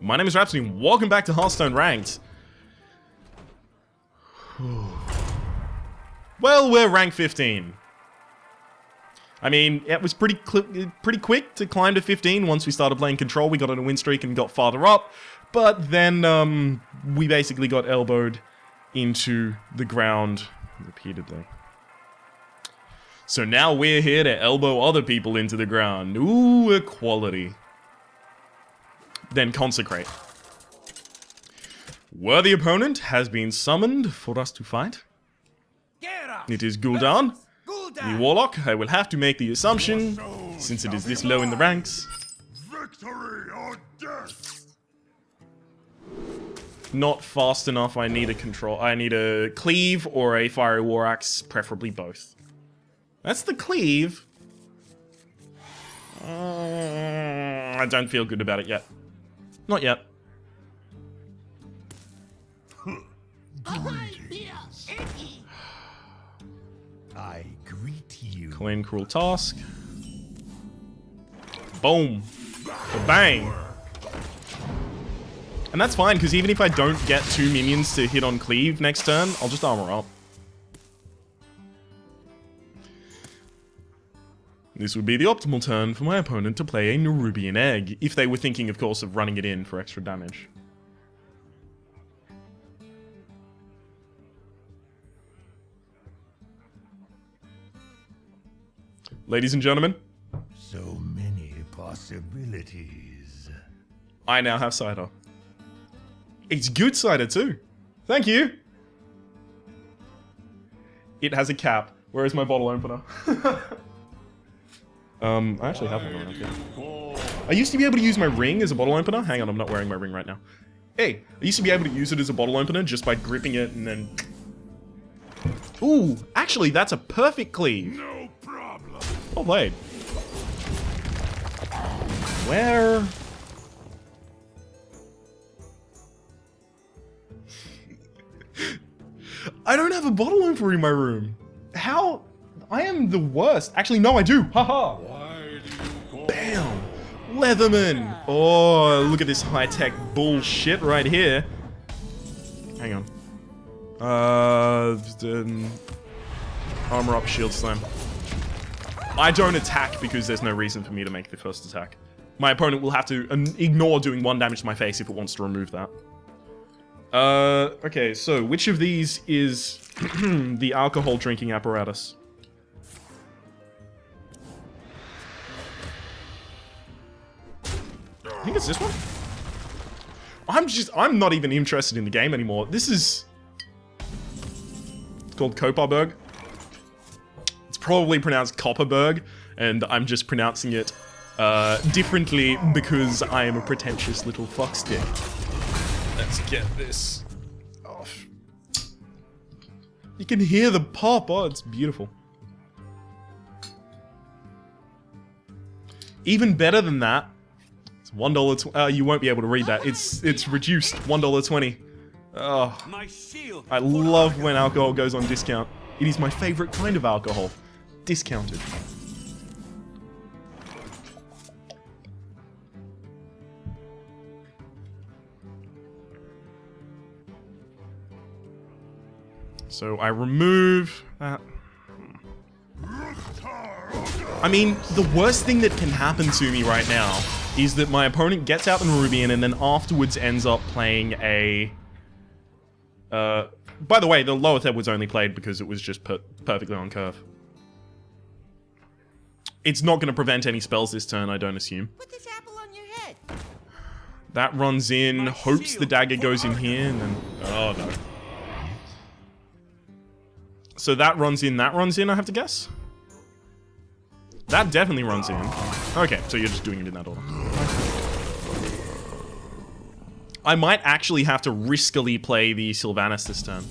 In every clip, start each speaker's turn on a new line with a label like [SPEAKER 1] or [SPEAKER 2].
[SPEAKER 1] My name is Rhapsody, and welcome back to Hearthstone Ranked. Well, we're rank 15. I mean, it was pretty quick to climb to 15 once we started playing Control. We got on a win streak and got farther up, but then we basically got elbowed into the ground repeatedly. So now we're here to elbow other people into the ground. Ooh, equality. Then consecrate. Worthy opponent has been summoned for us to fight. It is Gul'dan, the Warlock. I will have to make the assumption, since it is this low in the ranks.
[SPEAKER 2] Victory or death.
[SPEAKER 1] Not fast enough. I need a control. I need a cleave or a fiery war axe, preferably both. That's the cleave. I don't feel good about it yet. Not yet.
[SPEAKER 2] I greet you.
[SPEAKER 1] Claim cruel task. Boom. Bang. And that's fine, because even if I don't get 2 minions to hit on cleave next turn, I'll just armor up. This would be the optimal turn for my opponent to play a Nerubian Egg, if they were thinking, of course, of running it in for extra damage. Ladies and gentlemen,
[SPEAKER 2] So many possibilities.
[SPEAKER 1] I now have cider. It's good cider too. Thank you. It has a cap. Where is my bottle opener? I actually have one around here. I used to be able to use my ring as a bottle opener. Hang on, I'm not wearing my ring right now. Hey, I used to be able to use it as a bottle opener just by gripping it and then... Ooh, actually, that's a perfect cleave.
[SPEAKER 2] No problem.
[SPEAKER 1] Well played. Where? I don't have a bottle opener in my room. How? I am the worst. Actually, no, I do. Haha. Bam. Leatherman. Oh, look at this high-tech bullshit right here. Hang on. Armor up, shield slam. I don't attack because there's no reason for me to make the first attack. My opponent will have to ignore doing 1 damage to my face if it wants to remove that. Okay, so which of these is the alcohol drinking apparatus? I think it's this one. I'm not even interested in the game anymore. This is... It's called Kopparberg. It's probably pronounced Copperberg, and I'm just pronouncing it differently because I am a pretentious little fuckstick. Let's get this off. You can hear the pop. Oh, it's beautiful. Even better than that, it's $1. You won't be able to read that. It's reduced $1.20. Oh, I love when alcohol goes on discount. It is my favorite kind of alcohol. Discounted. So I remove that. I mean, the worst thing that can happen to me right now is that my opponent gets out the Nerubian and then afterwards ends up playing a... by the way, the Loetheb was only played because it was just perfectly on curve. It's not going to prevent any spells this turn, I don't assume.
[SPEAKER 3] Put this apple on your head.
[SPEAKER 1] That runs in, hopes the dagger goes in here, and then... Oh, no. So that runs in, I have to guess? That definitely runs in. Okay, so you're just doing it in that order. I might actually have to riskily play the Sylvanas this turn.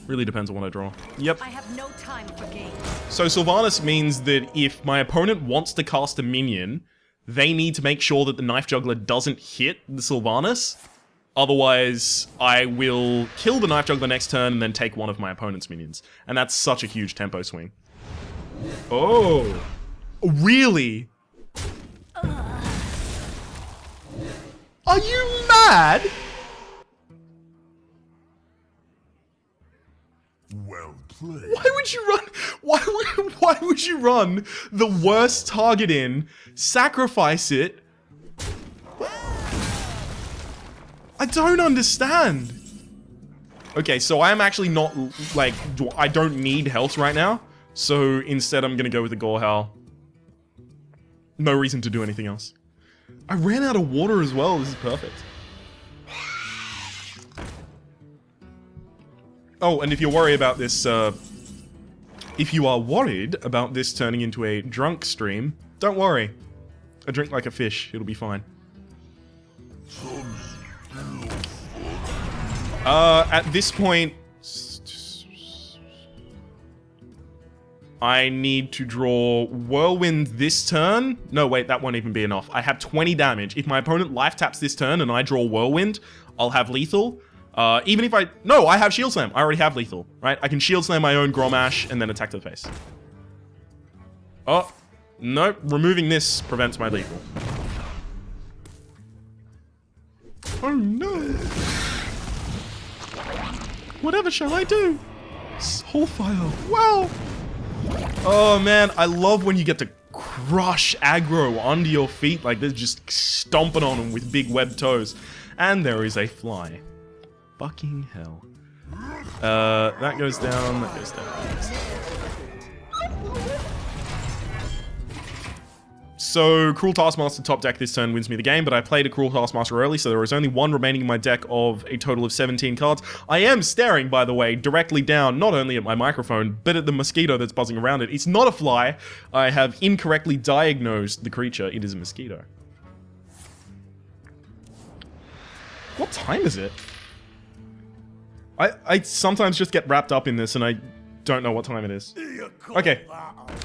[SPEAKER 1] Really depends on what I draw. Yep.
[SPEAKER 3] I have no time for games.
[SPEAKER 1] So Sylvanas means that if my opponent wants to cast a minion, they need to make sure that the Knife Juggler doesn't hit the Sylvanas. Otherwise, I will kill the Knife Juggler next turn and then take one of my opponent's minions. And that's such a huge tempo swing. Oh. Really? Are you mad?
[SPEAKER 2] Well played.
[SPEAKER 1] Why would you run? Why would you run the worst target in, sacrifice it? I don't understand. Okay, so I am actually not, like, I don't need health right now. So instead I'm gonna go with the Gore Howl. No reason to do anything else. I ran out of water as well, this is perfect. Oh, and if you're worried about this, if you are worried about this turning into a drunk stream, don't worry. I drink like a fish, it'll be fine. At this point, I need to draw Whirlwind this turn. No, wait, that won't even be enough. I have 20 damage. If my opponent life taps this turn and I draw Whirlwind, I'll have lethal. Even if no, I have Shield Slam. I already have lethal, right? I can Shield Slam my own Gromash and then attack to the face. Oh, nope. Removing this prevents my lethal. Oh no. Whatever shall I do? Soulfire. Wow. Oh man, I love when you get to crush aggro under your feet like this, just stomping on them with big webbed toes. And there is a fly. Fucking hell. That goes down, that goes down, that goes down. So, Cruel Taskmaster top deck this turn wins me the game, but I played a Cruel Taskmaster early, so there is only one remaining in my deck of a total of 17 cards. I am staring, by the way, directly down, not only at my microphone, but at the mosquito that's buzzing around it. It's not a fly. I have incorrectly diagnosed the creature. It is a mosquito. What time is it? I sometimes just get wrapped up in this and I don't know what time it is. Okay.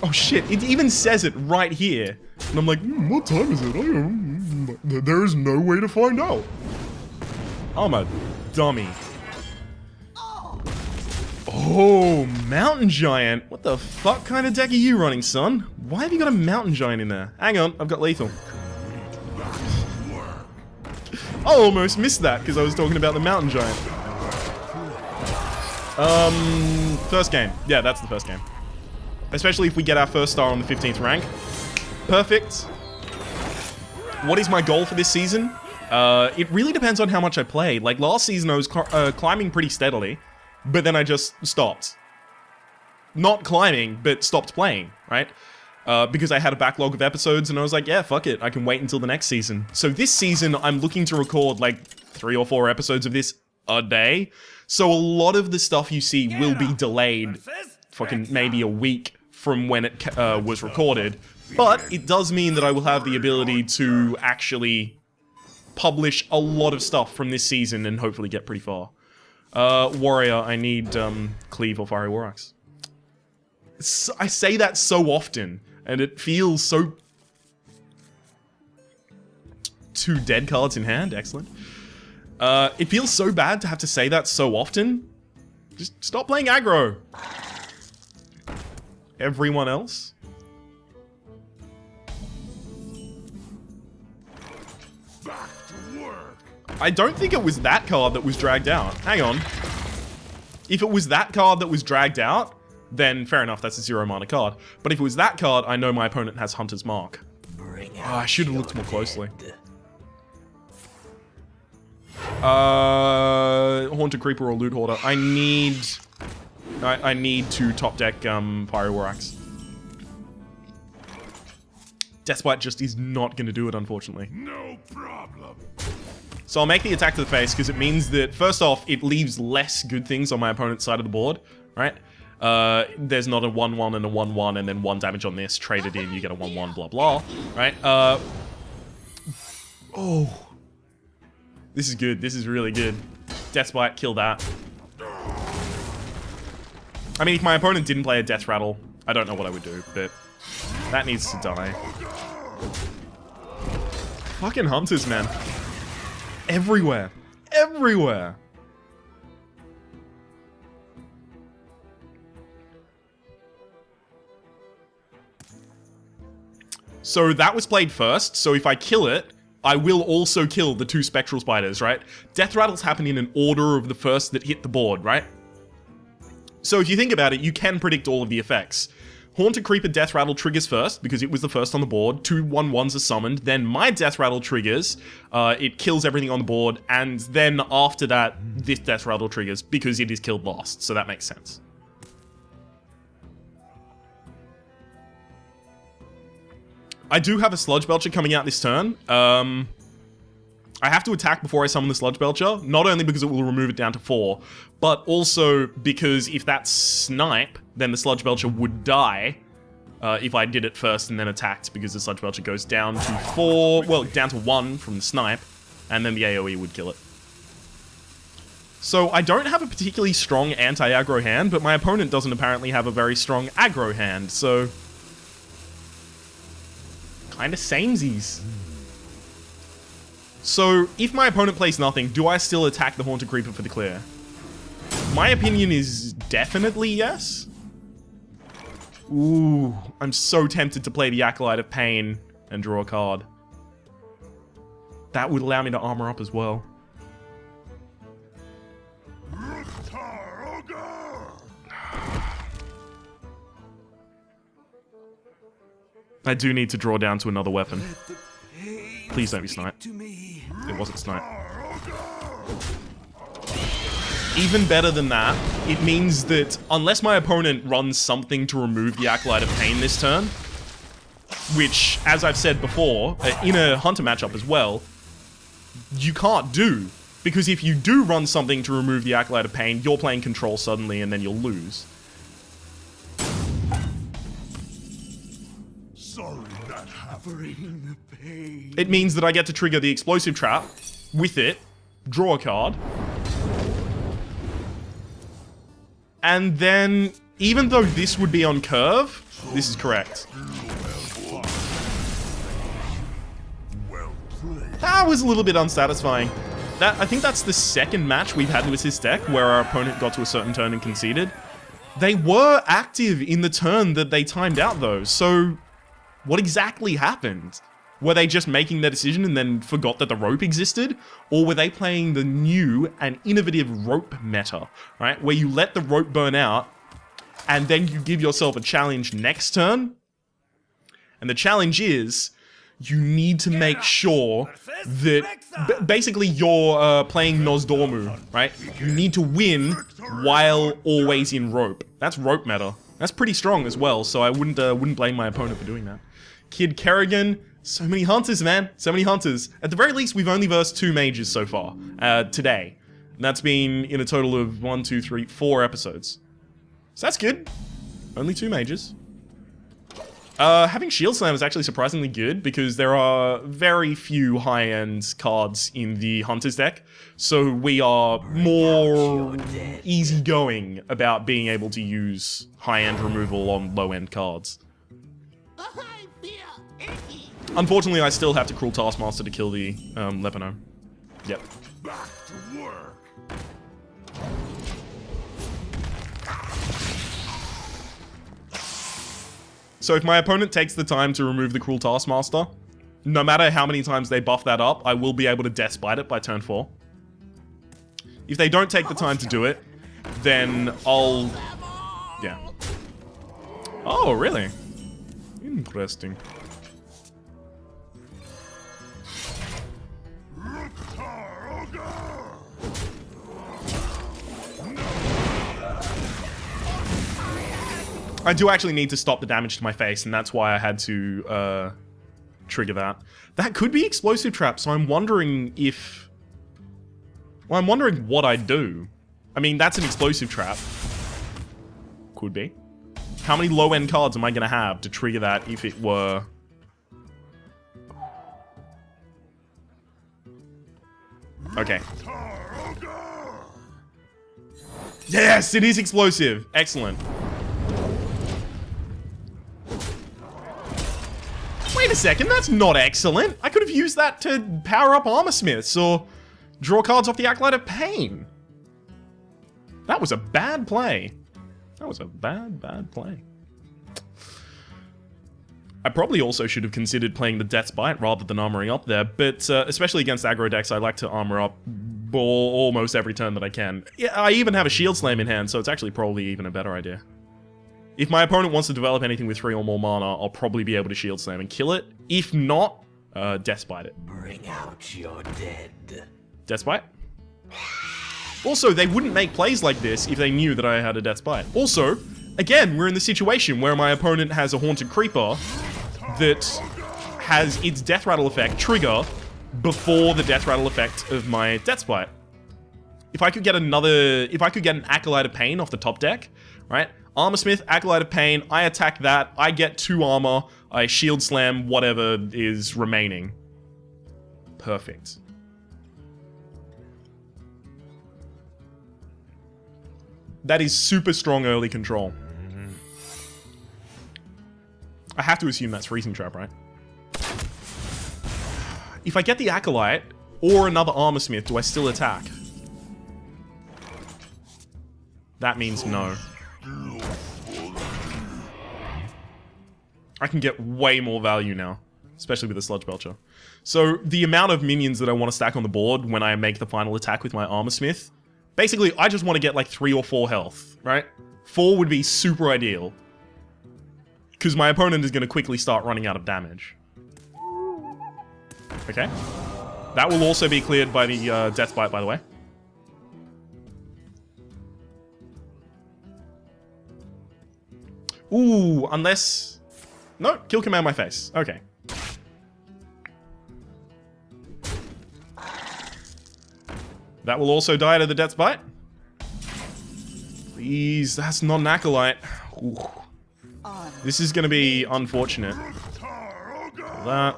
[SPEAKER 1] Oh shit, it even says it right here. And I'm like, what time is it? There is no way to find out. I'm a dummy. Oh, Mountain Giant. What the fuck kind of deck are you running, son? Why have you got a Mountain Giant in there? Hang on, I've got lethal. I almost missed that because I was talking about the Mountain Giant. First game. Yeah, that's the first game. Especially if we get our first star on the 15th rank. Perfect. What is my goal for this season? It really depends on how much I play. Like, last season I was climbing pretty steadily, but then I just stopped. Not climbing, but stopped playing, right? Because I had a backlog of episodes and I was like, yeah, fuck it, I can wait until the next season. So this season, I'm looking to record like 3 or 4 episodes of this a day. So a lot of the stuff you see will be delayed fucking maybe a week from when it was recorded. But it does mean that I will have the ability to actually publish a lot of stuff from this season and hopefully get pretty far. Warrior, I need Cleave or Fiery War Axe. I say that so often, and it feels so... 2 dead cards in hand, excellent. It feels so bad to have to say that so often. Just stop playing aggro. Everyone else?
[SPEAKER 2] Back to work.
[SPEAKER 1] I don't think it was that card that was dragged out. Hang on. If it was that card that was dragged out, then fair enough, that's a 0 mana card. But if it was that card, I know my opponent has Hunter's Mark. I should have looked more closely. Haunted Creeper or Loot Hoarder. I need to top deck Pyro War Axe. Deathbite just is not going to do it, unfortunately.
[SPEAKER 2] No problem.
[SPEAKER 1] So I'll make the attack to the face because it means that, first off, it leaves less good things on my opponent's side of the board, right? There's not a 1-1 and a 1-1 and then 1 damage on this, traded in, you get a 1-1, blah blah, right? Oh. This is good, this is really good. Deathbite, kill that. I mean, if my opponent didn't play a Death Rattle, I don't know what I would do, but that needs to die. Fucking Hunters, man. Everywhere. Everywhere. So that was played first, so if I kill it, I will also kill the 2 spectral spiders, right? Death rattles happen in an order of the first that hit the board, right? So if you think about it, you can predict all of the effects. Haunted Creeper Death Rattle triggers first, because it was the first on the board. 2 1/1s are summoned. Then my Death Rattle triggers. It kills everything on the board. And then after that, this Death Rattle triggers, because it is killed last. So that makes sense. I do have a Sludge Belcher coming out this turn. I have to attack before I summon the Sludge Belcher, not only because it will remove it down to 4, but also because if that's Snipe, then the Sludge Belcher would die if I did it first and then attacked, because the Sludge Belcher goes down to 4, well, down to 1 from the Snipe, and then the AoE would kill it. So I don't have a particularly strong anti-aggro hand, but my opponent doesn't apparently have a very strong aggro hand, so... kinda samesies. So, if my opponent plays nothing, do I still attack the Haunted Creeper for the clear? My opinion is definitely yes. Ooh, I'm so tempted to play the Acolyte of Pain and draw a card. That would allow me to armor up as well. I do need to draw down to another weapon. Please don't be Snipe. It wasn't Snipe. Even better than that, it means that unless my opponent runs something to remove the Acolyte of Pain this turn, which, as I've said before, in a Hunter matchup as well, you can't do. Because if you do run something to remove the Acolyte of Pain, you're playing Control suddenly and then you'll lose. It means that I get to trigger the Explosive Trap with it, draw a card, and then, even though this would be on curve, this is correct. That was a little bit unsatisfying. I think that's the second match we've had with this deck where our opponent got to a certain turn and conceded. They were active in the turn that they timed out though, so what exactly happened? Were they just making their decision and then forgot that the rope existed? Or were they playing the new and innovative rope meta, right? Where you let the rope burn out and then you give yourself a challenge next turn? And the challenge is, you need to make sure that basically you're playing Nozdormu, right? You need to win while always in rope. That's rope meta. That's pretty strong as well, so I wouldn't blame my opponent for doing that. Kid Kerrigan, so many hunters, man. So many hunters. At the very least, we've only versed 2 mages so far, today. And that's been in a total of 1, 2, 3, 4 episodes. So that's good. Only 2 mages. Having Shield Slam is actually surprisingly good because there are very few high-end cards in the Hunters deck, so we are more easygoing about being able to use high-end removal on low-end cards. Unfortunately, I still have to Cruel Taskmaster to kill the Lepino. Yep.
[SPEAKER 2] Back to work.
[SPEAKER 1] So if my opponent takes the time to remove the Cruel Taskmaster, no matter how many times they buff that up, I will be able to Death Spite it by turn 4. If they don't take the time to do it, then I'll... yeah. Oh, really? Interesting. I do actually need to stop the damage to my face, and that's why I had to trigger that. That could be Explosive Trap, so I'm wondering if... well, I'm wondering what I'd do. I mean, that's an Explosive Trap. Could be. How many low-end cards am I going to have to trigger that if it were... okay. Yes, it is explosive. Excellent. Wait a second, that's not excellent. I could have used that to power up Armor Smiths or draw cards off the Acolyte of Pain. That was a bad play. That was a bad play. I probably also should have considered playing the Death's Bite rather than armoring up there, but especially against aggro decks, I like to armor up almost every turn that I can. Yeah, I even have a Shield Slam in hand, so it's actually probably even a better idea. If my opponent wants to develop anything with 3 or more mana, I'll probably be able to Shield Slam and kill it. If not, Death's Bite it.
[SPEAKER 2] Bring out your dead.
[SPEAKER 1] Death's Bite? Also, they wouldn't make plays like this if they knew that I had a Death's Bite. Also, again, we're in the situation where my opponent has a Haunted Creeper that has its Death Rattle effect trigger before the Death Rattle effect of my Death's Bite. If I could get an Acolyte of Pain off the top deck, right? Armorsmith, Acolyte of Pain, I attack that, I get 2 armor, I Shield Slam whatever is remaining. Perfect. That is super strong early control. I have to assume that's Freezing Trap, right? If I get the Acolyte or another Armorsmith, do I still attack? That means no. I can get way more value now, especially with the Sludge Belcher. So the amount of minions that I want to stack on the board when I make the final attack with my Armorsmith, basically I just want to get like 3 or 4 health, right? 4 would be super ideal, because my opponent is going to quickly start running out of damage. Okay. That will also be cleared by the Death Bite, by the way. Ooh, unless... No, kill command my face. Okay. That will also die to the Death's Bite. Please, that's not an Acolyte. Ooh. This is going to be unfortunate. That.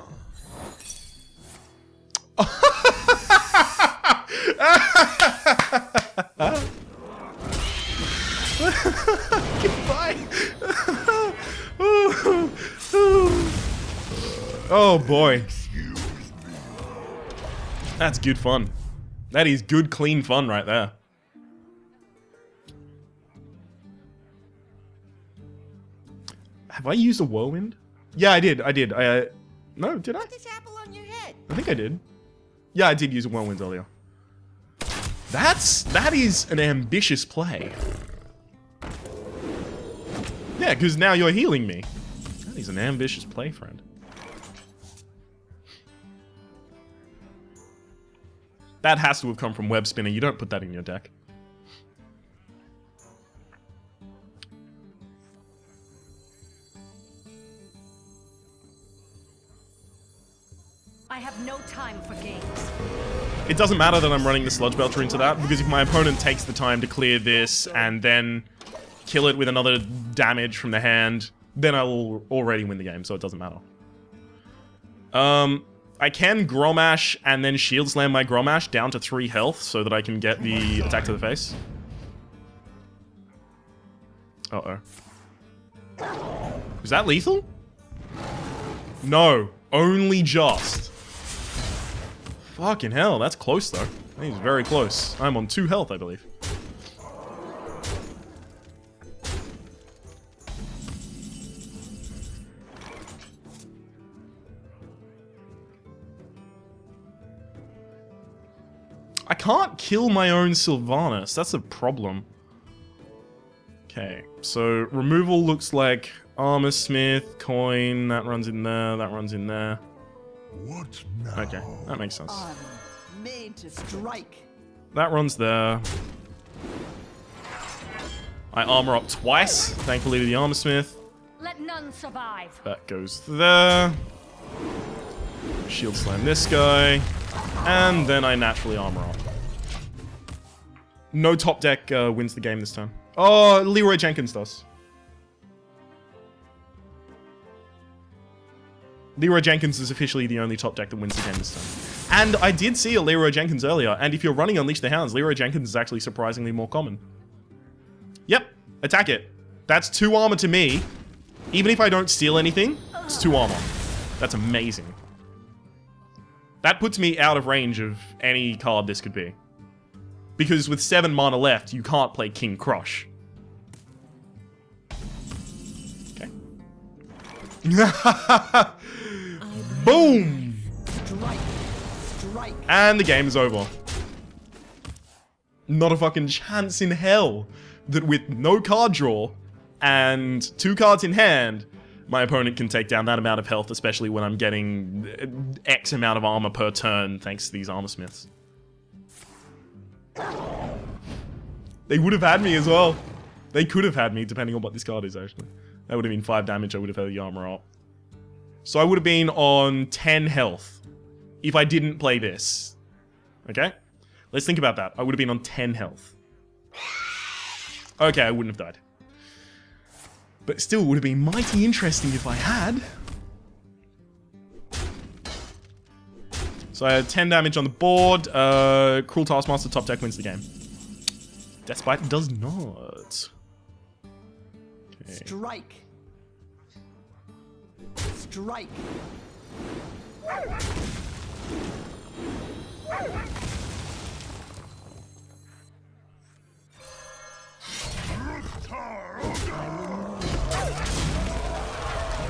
[SPEAKER 1] Goodbye. Oh boy. That's good fun. That is good, clean fun right there. Have I used a Whirlwind? Yeah, I did. No, did I?
[SPEAKER 3] Put this apple on your head.
[SPEAKER 1] I think I did. Yeah, I did use a Whirlwind earlier. That is an ambitious play. Yeah, because now you're healing me. That is an ambitious play, friend. That has to have come from Web Spinner. You don't put that in your deck.
[SPEAKER 3] I have no time for games.
[SPEAKER 1] It doesn't matter that I'm running the Sludge Belcher into that, because if my opponent takes the time to clear this and then kill it with another damage from the hand, then I'll already win the game, so it doesn't matter. I can Gromash and then Shield Slam my Gromash down to 3 health so that I can get the attack to the face. Uh-oh. Is that lethal? No, only just. Fucking hell, that's close though. I think it's very close. I'm on 2 health, I believe. I can't kill my own Sylvanas. That's a problem. Okay, so removal looks like Armorsmith, coin, that runs in there, that runs in there.
[SPEAKER 2] What now?
[SPEAKER 1] Okay, that makes sense.
[SPEAKER 3] I'm made to strike.
[SPEAKER 1] That runs there. I armor up twice, thankfully with the Armorsmith.
[SPEAKER 3] Let none survive.
[SPEAKER 1] That goes there. Shield Slam this guy. And then I naturally armor up. No top deck wins the game this time. Oh, Leroy Jenkins does. Leroy Jenkins is officially the only top deck that wins the game this time. And I did see a Leroy Jenkins earlier, and if you're running Unleash the Hounds, Leroy Jenkins is actually surprisingly more common. Yep, attack it. That's 2 armor to me. Even if I don't steal anything, it's 2 armor. That's amazing. That puts me out of range of any card this could be. Because with 7 mana left, you can't play King Crush. Okay. Boom!
[SPEAKER 2] Strike. Strike.
[SPEAKER 1] And the game is over. Not a fucking chance in hell that with no card draw and 2 cards in hand, my opponent can take down that amount of health, especially when I'm getting X amount of armor per turn thanks to these armor smiths. They would have had me as well. They could have had me, depending on what this card is, actually. That would have been 5 damage, I would have had the armor up. So I would have been on 10 health if I didn't play this. Okay? Let's think about that. I would have been on 10 health. Okay, I wouldn't have died. But still, would have been mighty interesting if I had. So I had 10 damage on the board. Cruel Taskmaster top deck wins the game. Deathbite does not. Okay.
[SPEAKER 2] Strike. Strike.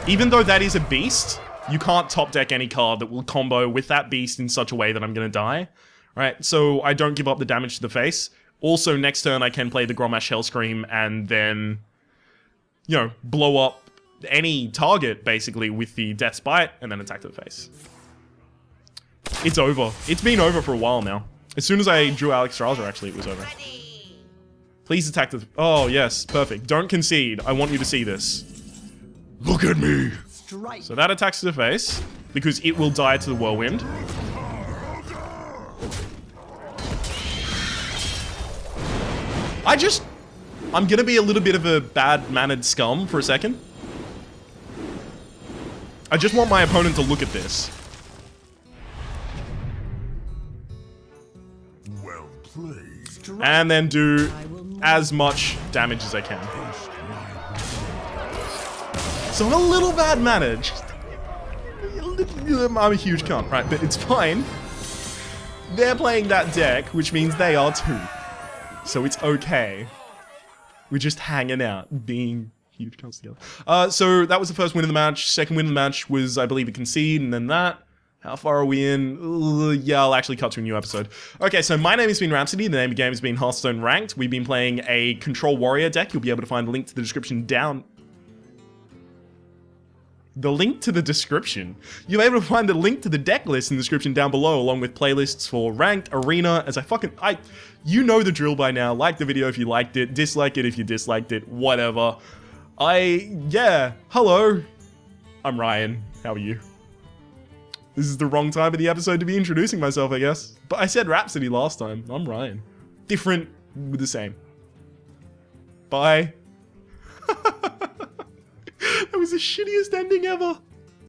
[SPEAKER 1] Even though that is a beast, you can't top deck any card that will combo with that beast in such a way that I'm gonna die. Right, so I don't give up the damage to the face. Also, next turn I can play the Grommash Hellscream and then, you know, blow up any target, basically, with the Death's Bite and then attack to the face. It's over. It's been over for a while now. As soon as I drew Alex Strasser, actually, it was over. Please attack the... Oh, yes. Perfect. Don't concede. I want you to see this. Look at me!
[SPEAKER 2] Strike.
[SPEAKER 1] So that attacks to the face, because it will die to the Whirlwind. I'm gonna be a little bit of a bad-mannered scum for a second. I just want my opponent to look at this.
[SPEAKER 2] Well played.
[SPEAKER 1] And then do as much damage as I can. So I'm a little bad-mannered. I'm a huge cunt, right? But it's fine. They're playing that deck, which means they are too. So it's okay. We're just hanging out, being huge cunts together. So that was the first win of the match. Second win of the match was, I believe, a concede, and then that. How far are we in? Yeah, I'll actually cut to a new episode. Okay, so my name has been Rhapsody. The name of the game has been Hearthstone Ranked. We've been playing a Control Warrior deck. You'll be able to find the link to the description down... You'll be able to find the link to the deck list in the description down below, along with playlists for Ranked, Arena, as you know the drill by now. Like the video if you liked it, dislike it if you disliked it, whatever. Yeah, hello. I'm Ryan, how are you? This is the wrong time of the episode to be introducing myself, I guess. But I said Rhapsody last time. I'm Ryan. Different, with the same. Bye. That was the shittiest ending ever.